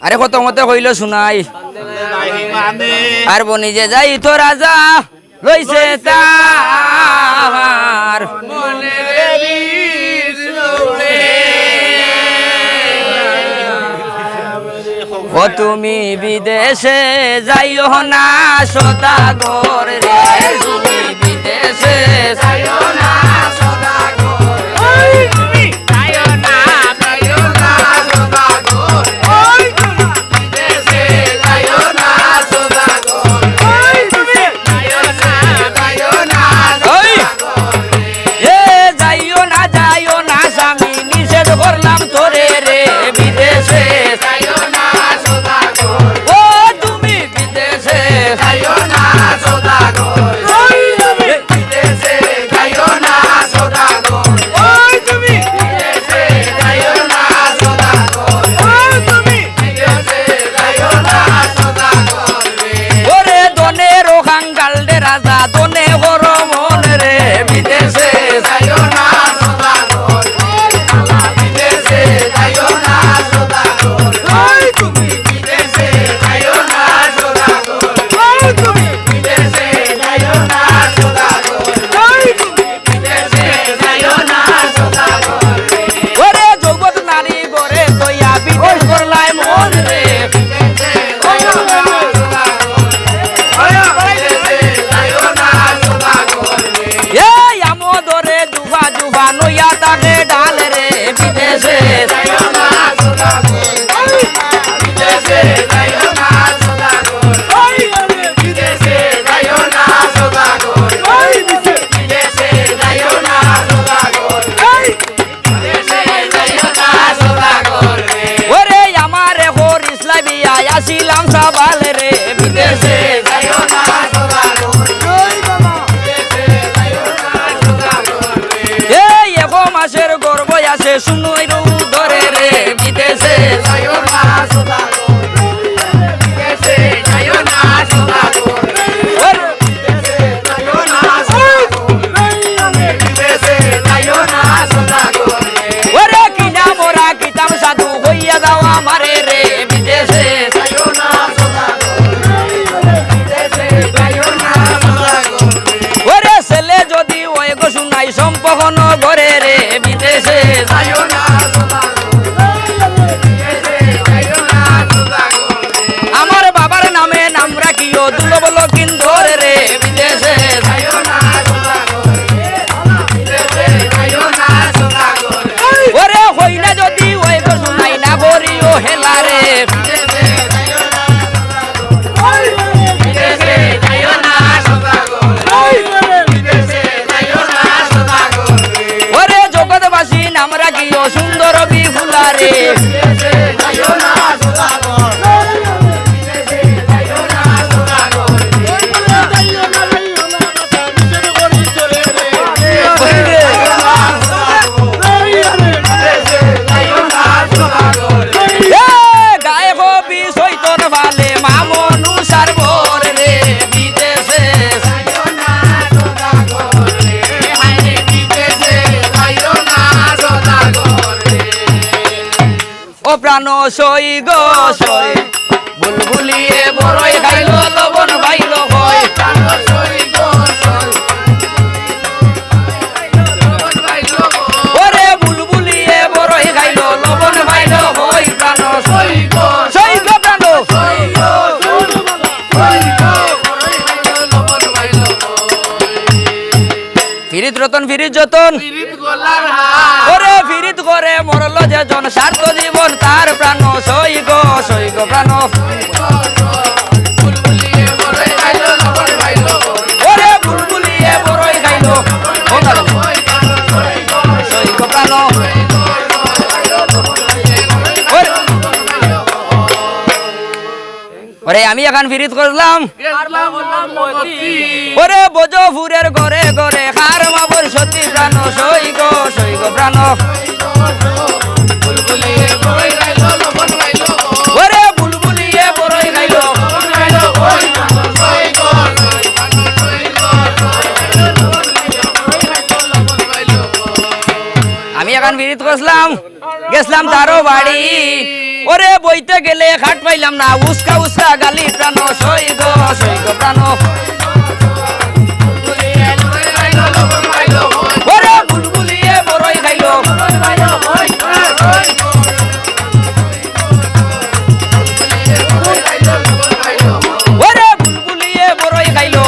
আরে কত মতে হইল শুনাই আর বনি যে যাই তো রাজা লইছে তার ও তুমি বিদেশে যাইও না সদাগর রে তুমি বিদেশে যাইও না সদাগর তুমি যাইও না সদাগর বিদেশে যাইও না সদাগর তুমি যাইও না সদাগর এ যাইও না স্বামী নিষেধ করলাম তোরে রে বিদেশে যাইও না ও তুমি বিদেশে যাইও না সদাগর বিদেশে যাইও না সদাগর ওই তুমি বিদেশে যাইও না সদাগর তুমি বিদেশে যাইও না সদাগর ওরে দনে রোহাঙ্গাল দে রাজা দনে হর মন রে বিদেশে যাইও না সদাগর বিদেশে যাইও না সদাগর ওই তুমি বিদেশে যাইও না সদাগর তুমি বিদেশে যাইও না সদাগর তুমি বিদেশে যাইও না সদাগর ওরে জগৎ নারী গরে তৈয়া বিদেশ করলাই মন রে বিদেশে যাইও না সদাগর বিদেশে যাইও না সদাগর এই আমোদরে জুবা জুবা নইয়া তাকে ডাল রে বিদেশে যাইও না সদাগর বিদেশে যাইও না সদাগর বিদেশে যাইও না সদাগর বিদেশে যাইও না সদাগর বিদেশে যাইও না সদাগর ওরে আমারে হর ইসলামিয়া আসিলাম সাবাল রে বিদেশে যাইও না সদাগর বিদেশে যাইও না সদাগর এই এগো মাসের গর্ব আছে শুনুই রু ধরে রে বিদেশে যাইও না সদাগর বিদেশে যাইও না সদাগর বিদেশে যাইও না সদাগর বিদেশে যাইও না সদাগর ওরে কিনা মোরা কিতাব সাধু হইয়া যাও আমারে রে বিদেশে যাইও না সদাগর বিদেশে যাইও না সদাগর ওরে ছেলে যদি ওই গো শুনাই সম্পহন ঘরে রে বিদেশে যাইও না আমার বাবার নামে নাম রাখিও দুলো বলো কিন্দর রে বিদেশে যাইও না বিদেশে যাইও না ওরে হই না যদি ওই গো শুনাই না বরিও হেলা রে বিদেশে যাইও না ওরে জগৎবাসী নাম রাখিও সুন্দর বিফুলা রে গায়ে হবি সৈতন ভালে মামনু সারবর রে বিদেশে ও প্রাণ সই গো সই বুলবুলিয়ে বড়ই খাইল লবণ ভাইল হয় ওরে বুলবুলিয়ে বড়ই খাইল লবণ ভাইল হয় প্রাণ সই গো প্রাণ ফিরিত রতন ফিরিত যতন ওরে ফিরিত করে মরল যে জন স্বার্থ জীবন তার প্রাণ সই গো প্রাণ ওরে বুলবুলিয়ে বড়ই খাইল সই গো প্রাণ ওরে আমি এখন ফিরিত করলাম ওরে বজফুরের ঘরে ঘরে হার মাবর সতী প্রাণ সই গো প্রাণ ওরে বুলবুলিয়ে বড়ই খাইল আমি এখন বিরিত করলাম গেছিলাম তারও বাড়ি ওরে বইতে গেলে খাট পাইলাম না উস্কা উস্কা গালি প্রাণ সই গো প্রাণ ওরে বুলবুলিয়ে বড়ই খাইলো ওরে বুলবুলিয়ে বড়ই খাইলো